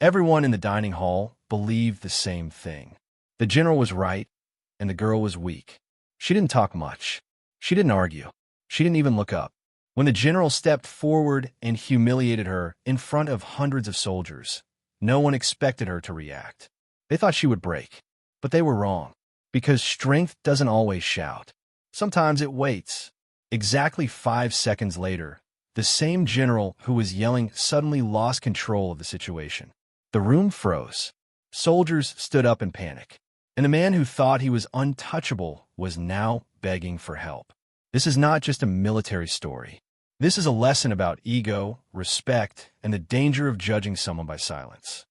Everyone in the dining hall believed the same thing. The general was right, and the girl was weak. She didn't talk much. She didn't argue. She didn't even look up. When the general stepped forward and humiliated her in front of hundreds of soldiers, no one expected her to react. They thought she would break, but they were wrong, because strength doesn't always shout. Sometimes it waits. Exactly 5 seconds later, the same general who was yelling suddenly lost control of the situation. The room froze. Soldiers stood up in panic, and the man who thought he was untouchable was now begging for help. This is not just a military story. This is a lesson about ego, respect, and the danger of judging someone by silence.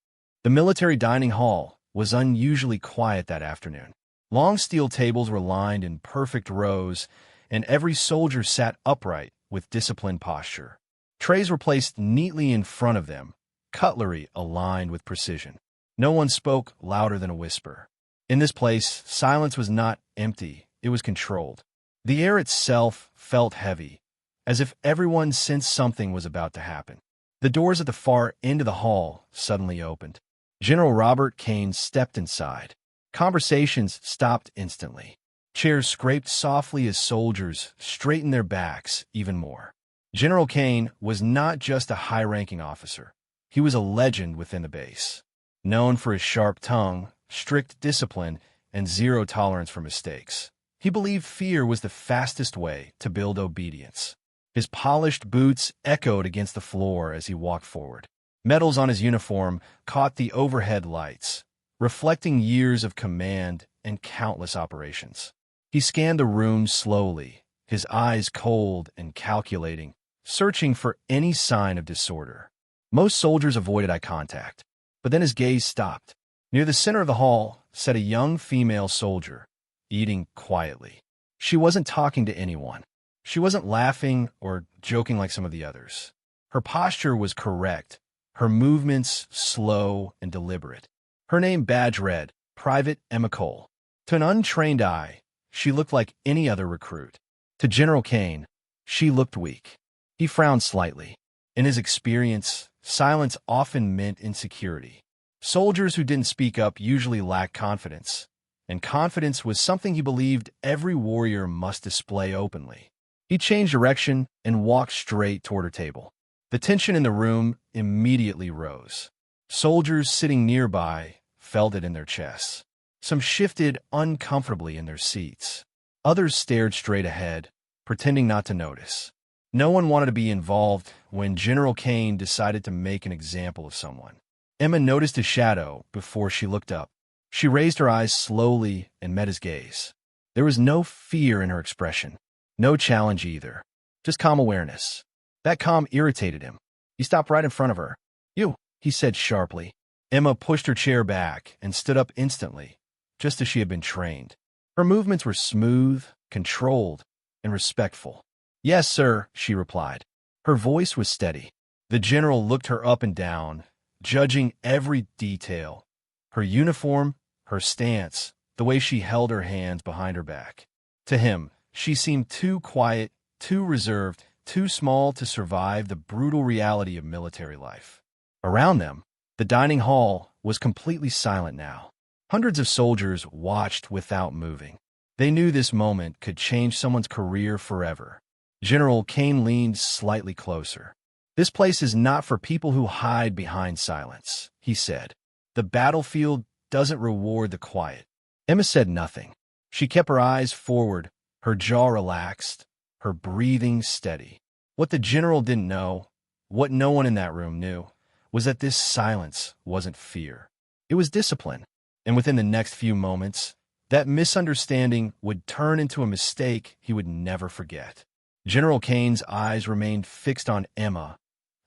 The military dining hall was unusually quiet that afternoon. Long steel tables were lined in perfect rows, and every soldier sat upright with disciplined posture. Trays were placed neatly in front of them, cutlery aligned with precision. No one spoke louder than a whisper. In this place, silence was not empty, it was controlled. The air itself felt heavy, as if everyone sensed something was about to happen. The doors at the far end of the hall suddenly opened. General Robert Kane stepped inside. Conversations stopped instantly. Chairs scraped softly as soldiers straightened their backs even more. General Kane was not just a high-ranking officer. He was a legend within the base. Known for his sharp tongue, strict discipline, and zero tolerance for mistakes. He believed fear was the fastest way to build obedience. His polished boots echoed against the floor as he walked forward. Medals on his uniform caught the overhead lights, reflecting years of command and countless operations. He scanned the room slowly, his eyes cold and calculating, searching for any sign of disorder. Most soldiers avoided eye contact, but then his gaze stopped. Near the center of the hall sat a young female soldier, eating quietly. She wasn't talking to anyone. She wasn't laughing or joking like some of the others. Her posture was correct, her movements slow and deliberate. Her name badge read, Private Emma Cole. To an untrained eye, she looked like any other recruit. To General Kane, she looked weak. He frowned slightly. In his experience, silence often meant insecurity. Soldiers who didn't speak up usually lacked confidence, and confidence was something he believed every warrior must display openly. He changed direction and walked straight toward her table. The tension in the room immediately rose. Soldiers sitting nearby felt it in their chests. Some shifted uncomfortably in their seats. Others stared straight ahead, pretending not to notice. No one wanted to be involved when General Kane decided to make an example of someone. Emma noticed a shadow before she looked up. She raised her eyes slowly and met his gaze. There was no fear in her expression, no challenge either, just calm awareness. That calm irritated him. He stopped right in front of her. "You," he said sharply. Emma pushed her chair back and stood up instantly, just as she had been trained. Her movements were smooth, controlled, and respectful. "Yes, sir," she replied. Her voice was steady. The general looked her up and down, judging every detail. Her uniform, her stance, the way she held her hands behind her back. To him, she seemed too quiet, too reserved, too small to survive the brutal reality of military life. Around them, the dining hall was completely silent now. Hundreds of soldiers watched without moving. They knew this moment could change someone's career forever. General Kane leaned slightly closer. "This place is not for people who hide behind silence," he said. "The battlefield doesn't reward the quiet." Emma said nothing. She kept her eyes forward, her jaw relaxed, her breathing steady. What the general didn't know, what no one in that room knew, was that this silence wasn't fear. It was discipline. And within the next few moments, that misunderstanding would turn into a mistake he would never forget. General Kane's eyes remained fixed on Emma,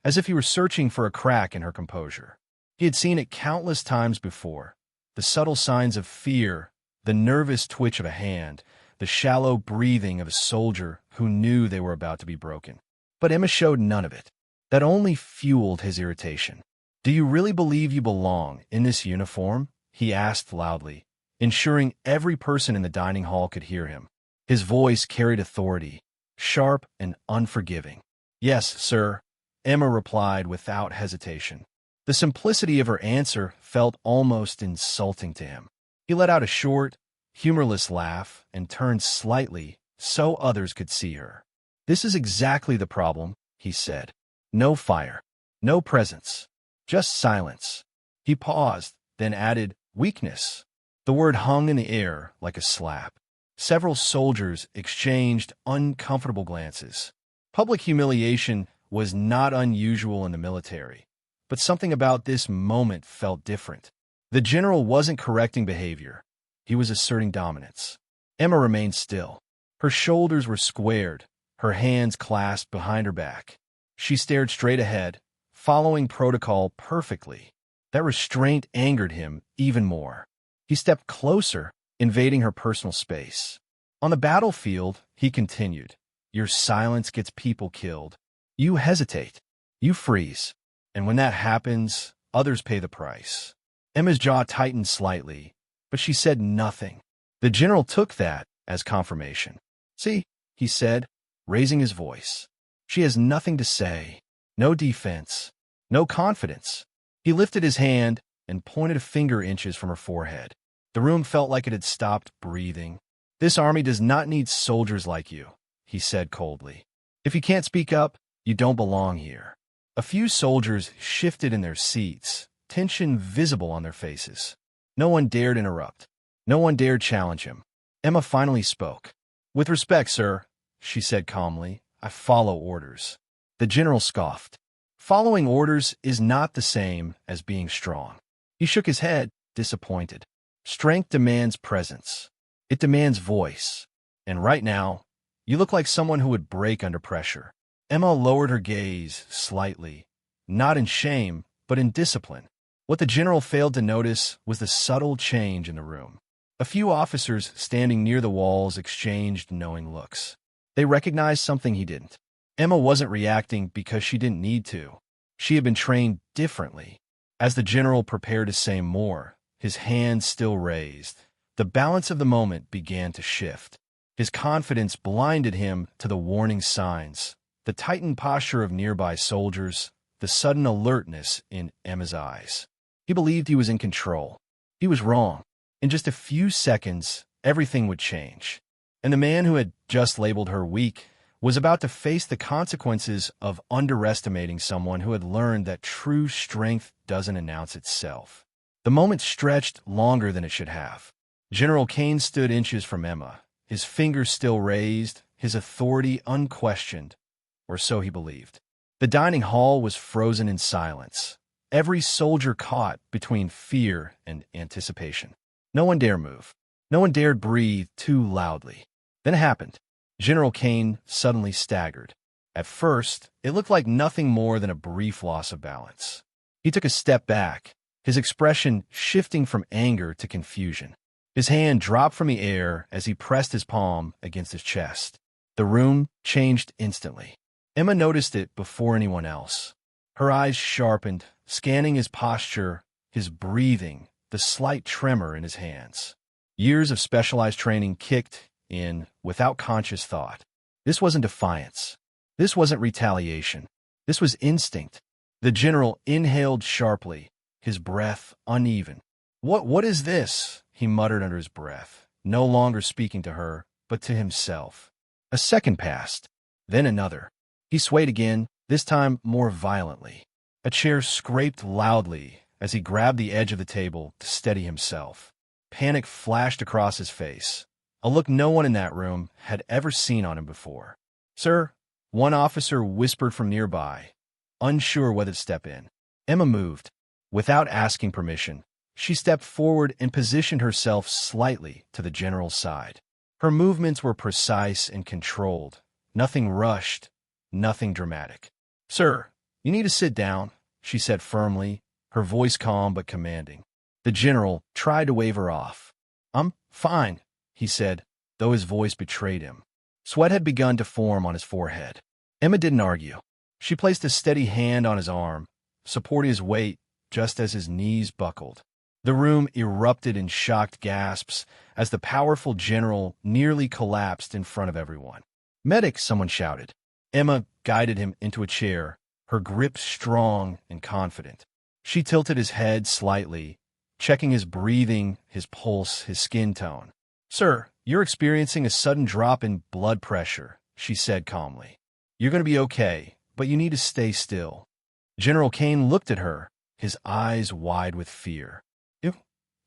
as if he were searching for a crack in her composure. He had seen it countless times before. The subtle signs of fear, the nervous twitch of a hand, the shallow breathing of a soldier who knew they were about to be broken. But Emma showed none of it. That only fueled his irritation. "Do you really believe you belong in this uniform?" he asked loudly, ensuring every person in the dining hall could hear him. His voice carried authority, sharp and unforgiving. "Yes, sir," Emma replied without hesitation. The simplicity of her answer felt almost insulting to him. He let out a short, humorless laugh and turned slightly so others could see her. "This is exactly the problem," he said. "No fire. No presence. Just silence." He paused, then added, "Weakness." The word hung in the air like a slap. Several soldiers exchanged uncomfortable glances. Public humiliation was not unusual in the military, but something about this moment felt different. The general wasn't correcting behavior. He was asserting dominance. Emma remained still. Her shoulders were squared, her hands clasped behind her back. She stared straight ahead, following protocol perfectly. That restraint angered him even more. He stepped closer, invading her personal space. "On the battlefield," he continued, "your silence gets people killed. You hesitate. You freeze. And when that happens, others pay the price." Emma's jaw tightened slightly, but she said nothing. The general took that as confirmation. "See," he said, raising his voice. "She has nothing to say. No defense. No confidence." He lifted his hand and pointed a finger inches from her forehead. The room felt like it had stopped breathing. "This army does not need soldiers like you," he said coldly. "If you can't speak up, you don't belong here." A few soldiers shifted in their seats, tension visible on their faces. No one dared interrupt. No one dared challenge him. Emma finally spoke. "With respect, sir," she said calmly, "I follow orders." The general scoffed. Following orders is not the same as being strong. He shook his head, disappointed. Strength demands presence. It demands voice. And right now, you look like someone who would break under pressure. Emma lowered her gaze slightly, not in shame, but in discipline. What the general failed to notice was the subtle change in the room. A few officers standing near the walls exchanged knowing looks. They recognized something he didn't. Emma wasn't reacting because she didn't need to. She had been trained differently. As the general prepared to say more, his hands still raised, the balance of the moment began to shift. His confidence blinded him to the warning signs, the tightened posture of nearby soldiers, the sudden alertness in Emma's eyes. He believed he was in control. He was wrong. In just a few seconds, everything would change. And the man who had just labeled her weak was about to face the consequences of underestimating someone who had learned that true strength doesn't announce itself. The moment stretched longer than it should have. General Kane stood inches from Emma, his fingers still raised, his authority unquestioned, or so he believed. The dining hall was frozen in silence, every soldier caught between fear and anticipation. No one dared move. No one dared breathe too loudly. Then it happened. General Kane suddenly staggered. At first, it looked like nothing more than a brief loss of balance. He took a step back, his expression shifting from anger to confusion. His hand dropped from the air as he pressed his palm against his chest. The room changed instantly. Emma noticed it before anyone else. Her eyes sharpened, scanning his posture, his breathing, the slight tremor in his hands. Years of specialized training kicked in without conscious thought. This wasn't defiance. This wasn't retaliation. This was instinct. The general inhaled sharply, his breath uneven. What is this?" he muttered under his breath, no longer speaking to her, but to himself. A second passed, then another. He swayed again, this time more violently. A chair scraped loudly as he grabbed the edge of the table to steady himself. Panic flashed across his face, a look no one in that room had ever seen on him before. "Sir," one officer whispered from nearby, unsure whether to step in. Emma moved. Without asking permission, she stepped forward and positioned herself slightly to the general's side. Her movements were precise and controlled, nothing rushed, nothing dramatic. "Sir, you need to sit down," she said firmly, her voice calm but commanding. The general tried to wave her off. "I'm fine," he said, though his voice betrayed him. Sweat had begun to form on his forehead. Emma didn't argue. She placed a steady hand on his arm, supporting his weight just as his knees buckled. The room erupted in shocked gasps as the powerful general nearly collapsed in front of everyone. "Medic!" someone shouted. Emma guided him into a chair, her grip strong and confident. She tilted his head slightly, checking his breathing, his pulse, his skin tone. "Sir, you're experiencing a sudden drop in blood pressure," she said calmly. "You're going to be okay, but you need to stay still." General Kane looked at her, his eyes wide with fear.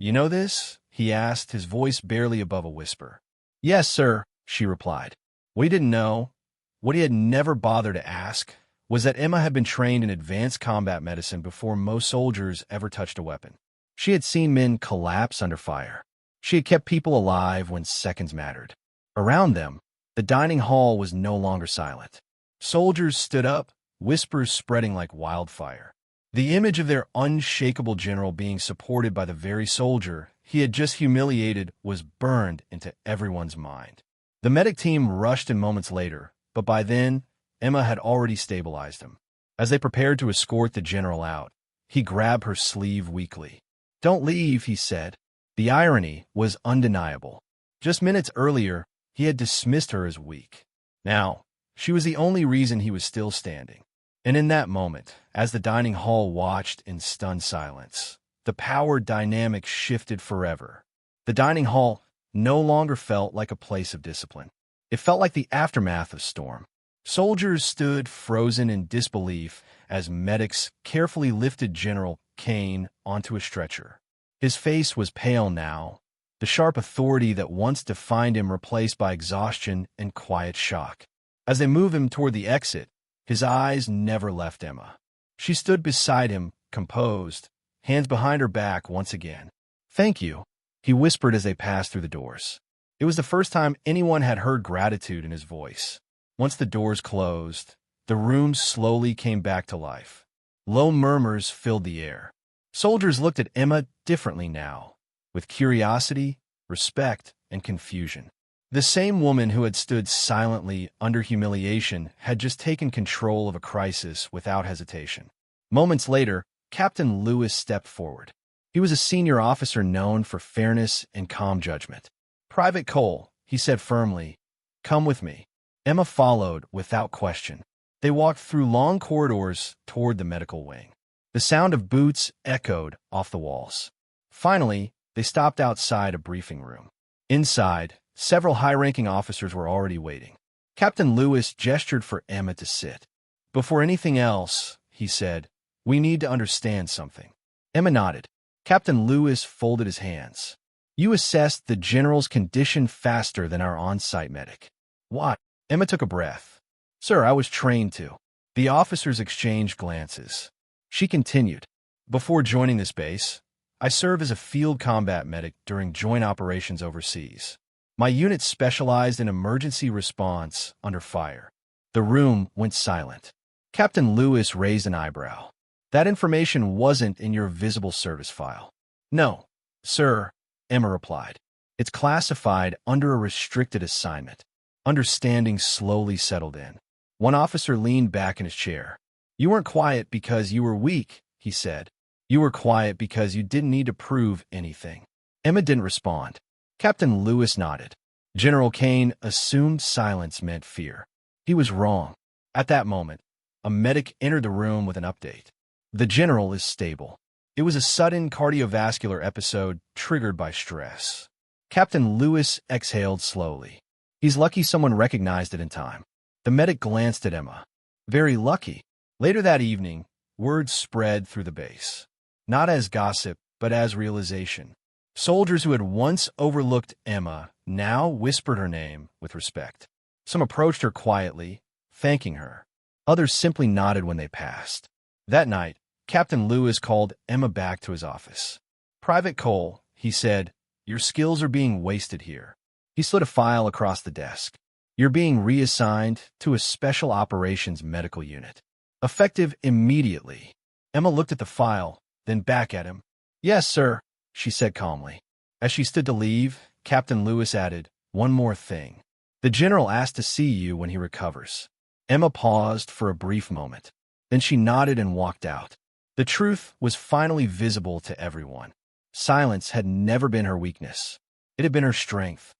You know this?" he asked, his voice barely above a whisper. "Yes, sir," she replied. What he didn't know, what he had never bothered to ask, was that Emma had been trained in advanced combat medicine before most soldiers ever touched a weapon. She had seen men collapse under fire. She had kept people alive when seconds mattered. Around them, the dining hall was no longer silent. Soldiers stood up, whispers spreading like wildfire. The image of their unshakable general being supported by the very soldier he had just humiliated was burned into everyone's mind. The medic team rushed in moments later, but by then, Emma had already stabilized him. As they prepared to escort the general out, he grabbed her sleeve weakly. "Don't leave," he said. The irony was undeniable. Just minutes earlier, he had dismissed her as weak. Now, she was the only reason he was still standing. And in that moment, as the dining hall watched in stunned silence, the power dynamic shifted forever. The dining hall no longer felt like a place of discipline. It felt like the aftermath of storm. Soldiers stood frozen in disbelief as medics carefully lifted General Kane onto a stretcher. His face was pale now, the sharp authority that once defined him replaced by exhaustion and quiet shock. As they moved him toward the exit, his eyes never left Emma. She stood beside him, composed, hands behind her back once again. "Thank you," he whispered as they passed through the doors. It was the first time anyone had heard gratitude in his voice. Once the doors closed, the room slowly came back to life. Low murmurs filled the air. Soldiers looked at Emma differently now, with curiosity, respect, and confusion. The same woman who had stood silently under humiliation had just taken control of a crisis without hesitation. Moments later, Captain Lewis stepped forward. He was a senior officer known for fairness and calm judgment. "Private Cole," he said firmly, "come with me." Emma followed without question. They walked through long corridors toward the medical wing. The sound of boots echoed off the walls. Finally, they stopped outside a briefing room. Inside, several high-ranking officers were already waiting. Captain Lewis gestured for Emma to sit. "Before anything else," he said, "we need to understand something." Emma nodded. Captain Lewis folded his hands. "You assessed the general's condition faster than our on-site medic." "What?" Emma took a breath. "Sir, I was trained to." The officers exchanged glances. She continued, "Before joining this base, I served as a field combat medic during joint operations overseas. My unit specialized in emergency response under fire." The room went silent. Captain Lewis raised an eyebrow. "That information wasn't in your visible service file." "No, sir," Emma replied. "It's classified under a restricted assignment." Understanding slowly settled in. One officer leaned back in his chair. "You weren't quiet because you were weak," he said. "You were quiet because you didn't need to prove anything." Emma didn't respond. Captain Lewis nodded. General Kane assumed silence meant fear. He was wrong. At that moment, a medic entered the room with an update. "The general is stable." It was a sudden cardiovascular episode triggered by stress. Captain Lewis exhaled slowly. "He's lucky someone recognized it in time." The medic glanced at Emma. "Very lucky." Later that evening, word spread through the base. Not as gossip, but as realization. Soldiers who had once overlooked Emma now whispered her name with respect. Some approached her quietly, thanking her. Others simply nodded when they passed. That night, Captain Lewis called Emma back to his office. "Private Cole," he said, "your skills are being wasted here." He slid a file across the desk. "You're being reassigned to a special operations medical unit. Effective immediately." Emma looked at the file, then back at him. "Yes, sir," she said calmly. As she stood to leave, Captain Lewis added, "One more thing. The general asked to see you when he recovers." Emma paused for a brief moment. Then she nodded and walked out. The truth was finally visible to everyone. Silence had never been her weakness. It had been her strength.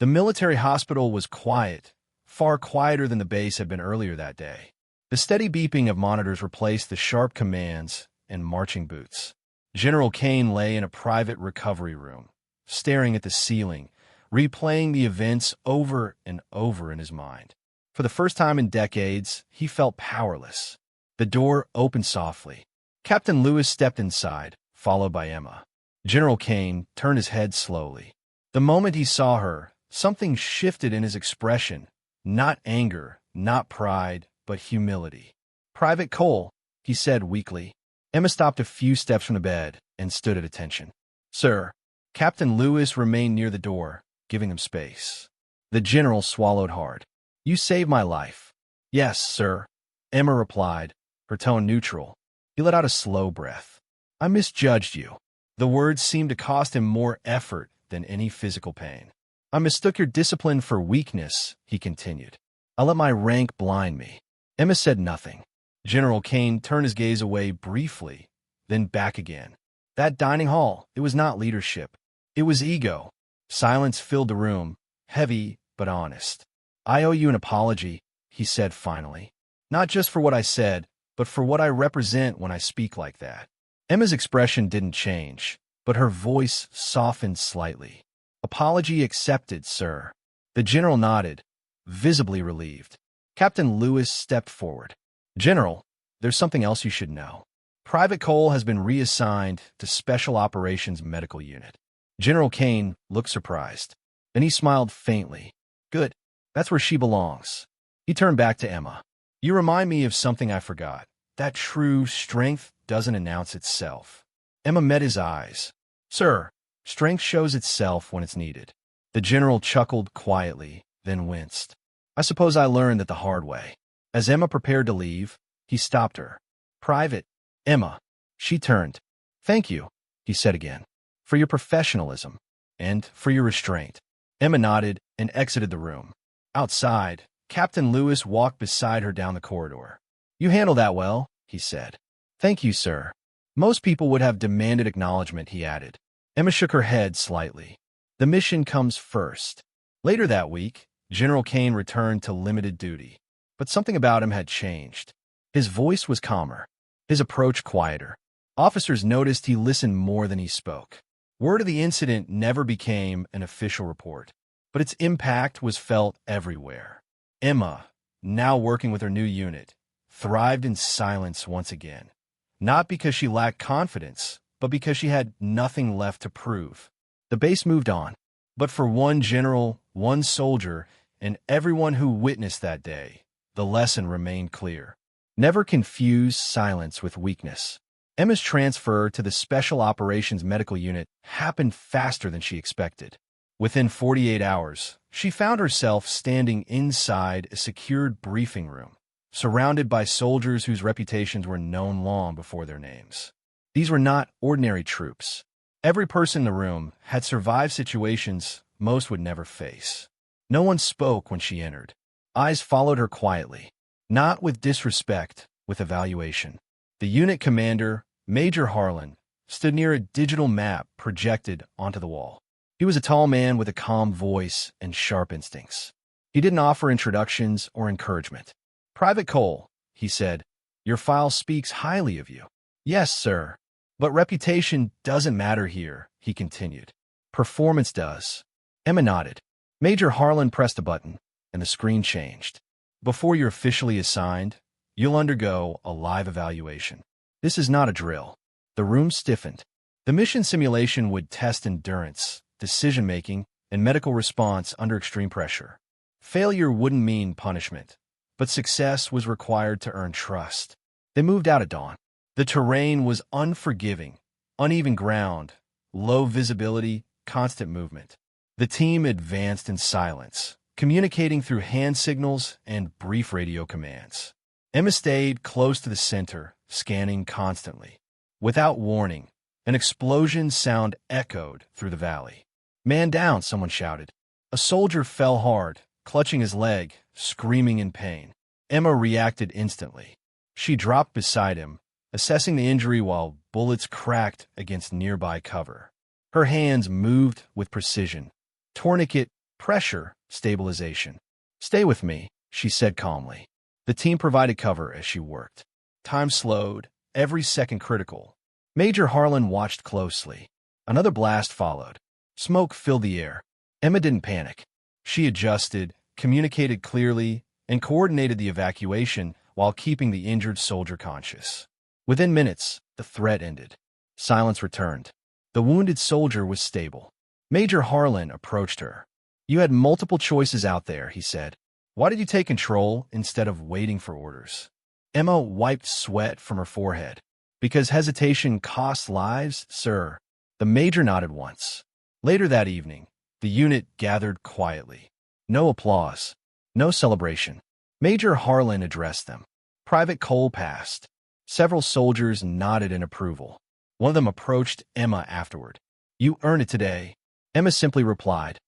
The military hospital was quiet, far quieter than the base had been earlier that day. The steady beeping of monitors replaced the sharp commands and marching boots. General Kane lay in a private recovery room, staring at the ceiling, replaying the events over and over in his mind. For the first time in decades, he felt powerless. The door opened softly. Captain Lewis stepped inside, followed by Emma. General Kane turned his head slowly. The moment he saw her, something shifted in his expression. Not anger, not pride, but humility. "Private Cole," he said weakly. Emma stopped a few steps from the bed and stood at attention. "Sir." Captain Lewis remained near the door, giving them space. The general swallowed hard. "You saved my life." "Yes, sir," Emma replied, her tone neutral. He let out a slow breath. "I misjudged you." The words seemed to cost him more effort than any physical pain. "I mistook your discipline for weakness," he continued. "I let my rank blind me." Emma said nothing. General Kane turned his gaze away briefly, then back again. That dining hall, it was not leadership. It was ego. Silence filled the room, heavy but honest. "I owe you an apology," he said finally. "Not just for what I said, but for what I represent when I speak like that." Emma's expression didn't change, but her voice softened slightly. "Apology accepted, sir." The general nodded, visibly relieved. Captain Lewis stepped forward. "General, there's something else you should know. Private Cole has been reassigned to Special Operations Medical Unit." General Kane looked surprised. Then he smiled faintly. "Good. That's where she belongs." He turned back to Emma. "You remind me of something I forgot. That true strength doesn't announce itself." Emma met his eyes. "Sir, strength shows itself when it's needed." The general chuckled quietly, then winced. "I suppose I learned that the hard way." As Emma prepared to leave, he stopped her. "Private Emma." She turned. "Thank you," he said again, "for your professionalism and for your restraint." Emma nodded and exited the room. Outside, Captain Lewis walked beside her down the corridor. "You handled that well," he said. "Thank you, sir." "Most people would have demanded acknowledgement," he added. Emma shook her head slightly. "The mission comes first." Later that week, General Kane returned to limited duty. But something about him had changed. His voice was calmer, his approach quieter. Officers noticed he listened more than he spoke. Word of the incident never became an official report, but its impact was felt everywhere. Emma, now working with her new unit, thrived in silence once again. Not because she lacked confidence, but because she had nothing left to prove. The base moved on, but for one general, one soldier, and everyone who witnessed that day, the lesson remained clear. Never confuse silence with weakness. Emma's transfer to the Special Operations Medical Unit happened faster than she expected. Within 48 hours, she found herself standing inside a secured briefing room, surrounded by soldiers whose reputations were known long before their names. These were not ordinary troops. Every person in the room had survived situations most would never face. No one spoke when she entered. Eyes followed her quietly, not with disrespect, with evaluation. The unit commander, Major Harlan, stood near a digital map projected onto the wall. He was a tall man with a calm voice and sharp instincts. He didn't offer introductions or encouragement. "Private Cole," he said, "your file speaks highly of you." "Yes, sir. But reputation doesn't matter here," he continued. "Performance does." Emma nodded. Major Harlan pressed a button, and the screen changed. "Before you're officially assigned, you'll undergo a live evaluation. This is not a drill." The room stiffened. The mission simulation would test endurance, decision-making, and medical response under extreme pressure. Failure wouldn't mean punishment, but success was required to earn trust. They moved out at dawn. The terrain was unforgiving, uneven ground, low visibility, constant movement. The team advanced in silence, communicating through hand signals and brief radio commands. Emma stayed close to the center, scanning constantly. Without warning, an explosion sound echoed through the valley. "Man down," someone shouted. A soldier fell hard, clutching his leg, screaming in pain. Emma reacted instantly. She dropped beside him, assessing the injury while bullets cracked against nearby cover. Her hands moved with precision. Tourniquet, pressure, stabilization. "Stay with me," she said calmly. The team provided cover as she worked. Time slowed, every second critical. Major Harlan watched closely. Another blast followed. Smoke filled the air. Emma didn't panic. She adjusted, communicated clearly, and coordinated the evacuation while keeping the injured soldier conscious. Within minutes, the threat ended. Silence returned. The wounded soldier was stable. Major Harlan approached her. "You had multiple choices out there," he said. "Why did you take control instead of waiting for orders?" Emma wiped sweat from her forehead. "Because hesitation costs lives, sir." The major nodded once. Later that evening, the unit gathered quietly. No applause. No celebration. Major Harlan addressed them. Private Cole passed. Several soldiers nodded in approval. One of them approached Emma afterward. "You earned it today." Emma simply replied,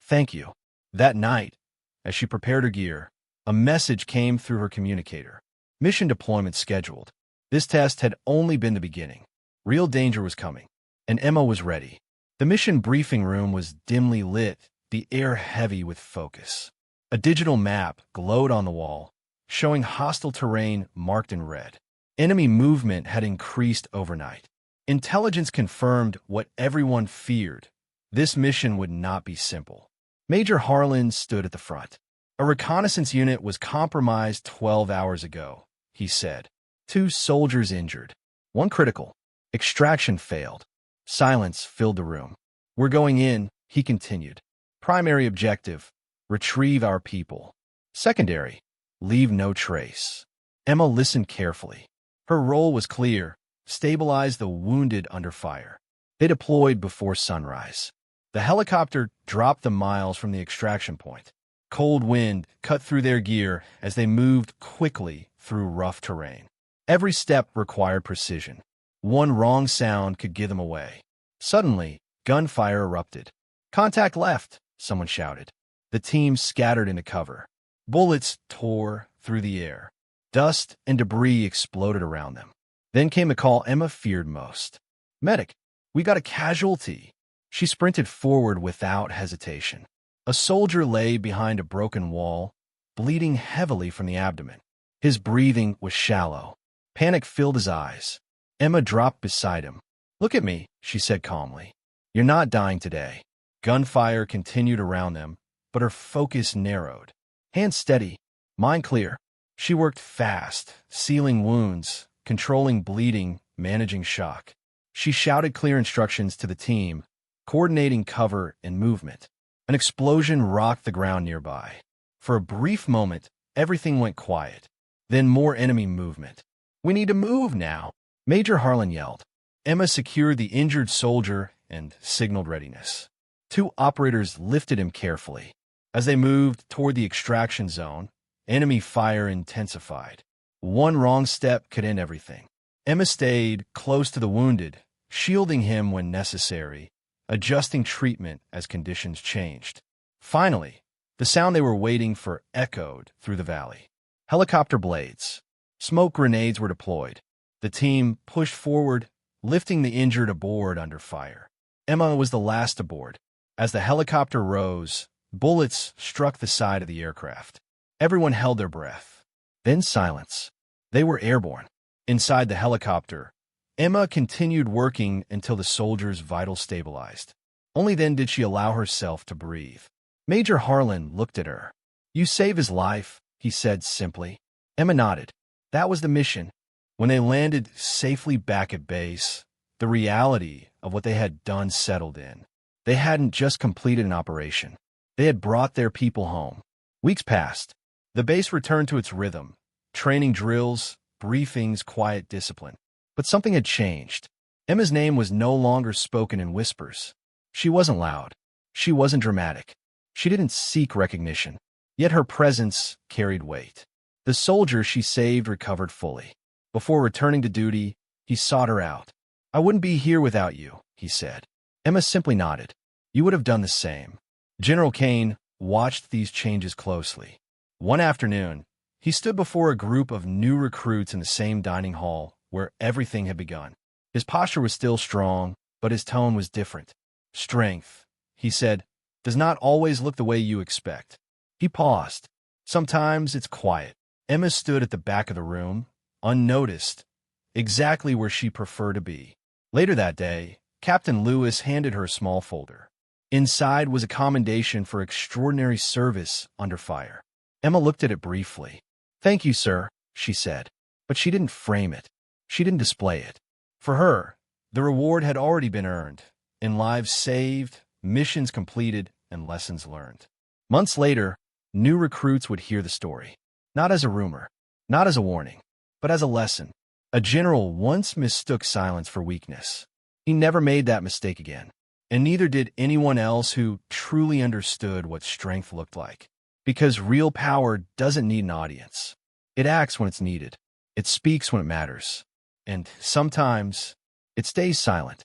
"Thank you." That night, as she prepared her gear, a message came through her communicator. Mission deployment scheduled. This test had only been the beginning. Real danger was coming, and Emma was ready. The mission briefing room was dimly lit, the air heavy with focus. A digital map glowed on the wall, showing hostile terrain marked in red. Enemy movement had increased overnight. Intelligence confirmed what everyone feared. This mission would not be simple. Major Harlan stood at the front. "A reconnaissance unit was compromised 12 hours ago," he said. "2 soldiers injured. 1 critical. Extraction failed." Silence filled the room. "We're going in," he continued. "Primary objective, retrieve our people. Secondary, leave no trace." Emma listened carefully. Her role was clear: stabilize the wounded under fire. They deployed before sunrise. The helicopter dropped them miles from the extraction point. Cold wind cut through their gear as they moved quickly through rough terrain. Every step required precision. One wrong sound could give them away. Suddenly, gunfire erupted. "Contact left," someone shouted. The team scattered into cover. Bullets tore through the air. Dust and debris exploded around them. Then came the call Emma feared most. "Medic, we got a casualty." She sprinted forward without hesitation. A soldier lay behind a broken wall, bleeding heavily from the abdomen. His breathing was shallow. Panic filled his eyes. Emma dropped beside him. "Look at me," she said calmly. "You're not dying today." Gunfire continued around them, but her focus narrowed. Hands steady, mind clear. She worked fast, sealing wounds, controlling bleeding, managing shock. She shouted clear instructions to the team, coordinating cover and movement. An explosion rocked the ground nearby. For a brief moment, everything went quiet. Then more enemy movement. "We need to move now," Major Harlan yelled. Emma secured the injured soldier and signaled readiness. 2 operators lifted him carefully. As they moved toward the extraction zone, enemy fire intensified. One wrong step could end everything. Emma stayed close to the wounded, shielding him when necessary, adjusting treatment as conditions changed. Finally, the sound they were waiting for echoed through the valley. Helicopter blades. Smoke grenades were deployed. The team pushed forward, lifting the injured aboard under fire. Emma was the last aboard. As the helicopter rose, bullets struck the side of the aircraft. Everyone held their breath. Then silence. They were airborne. Inside the helicopter, Emma continued working until the soldier's vitals stabilized. Only then did she allow herself to breathe. Major Harlan looked at her. "You saved his life," he said simply. Emma nodded. That was the mission. When they landed safely back at base, the reality of what they had done settled in. They hadn't just completed an operation. They had brought their people home. Weeks passed. The base returned to its rhythm. Training drills, briefings, quiet discipline. But something had changed. Emma's name was no longer spoken in whispers. She wasn't loud. She wasn't dramatic. She didn't seek recognition. Yet her presence carried weight. The soldier she saved recovered fully. Before returning to duty, he sought her out. "I wouldn't be here without you," he said. Emma simply nodded. "You would have done the same." General Kane watched these changes closely. One afternoon, he stood before a group of new recruits in the same dining hall where everything had begun. His posture was still strong, but his tone was different. "Strength," he said, "does not always look the way you expect." He paused. "Sometimes it's quiet. Emma stood at the back of the room, unnoticed, exactly where she preferred to be. Later that day, Captain Lewis handed her a small folder. Inside was a commendation for extraordinary service under fire. Emma looked at it briefly. "Thank you, sir," she said. But she didn't frame it. She didn't display it. For her, the reward had already been earned, in lives saved, missions completed, and lessons learned. Months later, new recruits would hear the story. Not as a rumor, not as a warning, but as a lesson. A general once mistook silence for weakness. He never made that mistake again. And neither did anyone else who truly understood what strength looked like. Because real power doesn't need an audience. It acts when it's needed. It speaks when it matters. And sometimes, it stays silent.